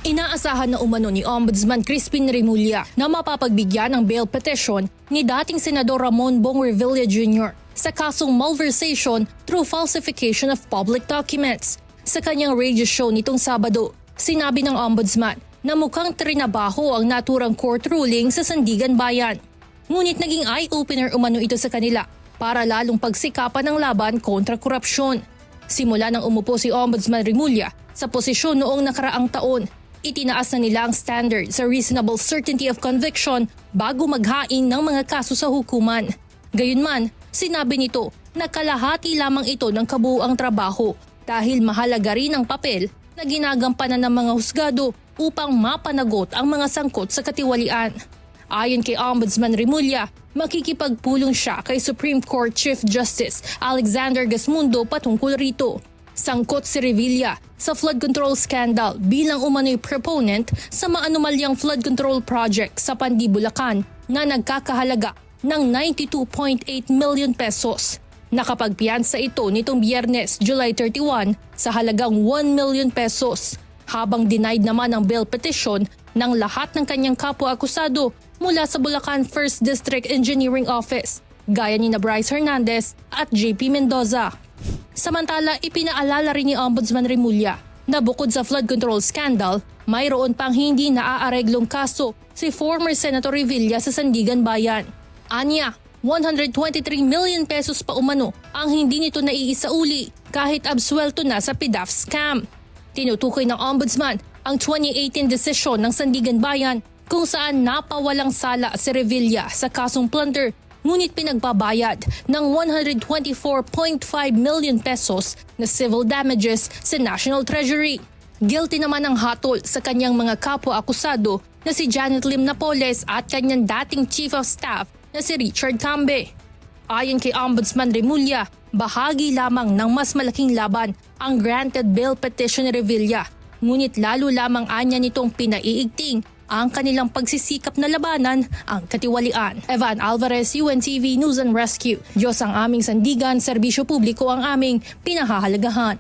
Inaasahan na umano ni Ombudsman Crispin Remulla na mapapagbigyan ng bail petition ni dating Senador Ramon Bong Revilla Jr. sa kasong malversation through falsification of public documents. Sa kanyang radio show nitong Sabado, sinabi ng Ombudsman na mukhang trinabaho ang naturang court ruling sa Sandigan Bayan. Ngunit naging eye-opener umano ito sa kanila para lalong pagsikapan ng laban kontra korupsyon. Simula nang umupo si Ombudsman Remulla sa posisyon noong nakaraang taon, itinaas na nila ang standard sa reasonable certainty of conviction bago maghain ng mga kaso sa hukuman. Gayunman, sinabi nito na kalahati lamang ito ng kabuuang trabaho dahil mahalaga rin ang papel na ginagampanan ng mga husgado upang mapanagot ang mga sangkot sa katiwalian. Ayon kay Ombudsman Remulla, makikipagpulong siya kay Supreme Court Chief Justice Alexander Gasmundo patungkol rito. Sangkot si Revilla sa flood control scandal bilang umano'y proponent sa maanumalyang flood control project sa Pandi, Bulacan na nagkakahalaga ng 92.8 million pesos. Nakapagpiyansa ito nitong Biyernes, July 31 sa halagang 1 million pesos, habang denied naman ang bail petition ng lahat ng kanyang kapwa-akusado mula sa Bulacan 1st District Engineering Office, gaya ni Bryce Hernandez at JP Mendoza. Samantala, ipinaalala rin ni Ombudsman Remulla na bukod sa flood control scandal, mayroon pang hindi naaareglong kaso si former Senator Revilla sa Sandigan Bayan. Anya, 123 million pesos pa umano ang hindi nito naiisauli kahit absuelto na sa PDAF scam. Tinutukoy ng Ombudsman ang 2018 desisyon ng Sandigan Bayan kung saan napawalang sala si Revilla sa kasong plunder ngunit pinagbabayad ng 124.5 million pesos na civil damages sa National Treasury. Guilty naman ang hatol sa kanyang mga kapwa-akusado na si Janet Lim Napoles at kanyang dating Chief of Staff na si Richard Cambe. Ayon kay Ombudsman Remulla, bahagi lamang ng mas malaking laban ang granted bail petition ni Revilla, ngunit lalo lamang anya nitong pinaiigting ang kanilang pagsisikap na labanan ang katiwalian. Evan Alvarez, UNTV News and Rescue. Diyos ang aming sandigan, serbisyo publiko ang aming pinahahalagahan.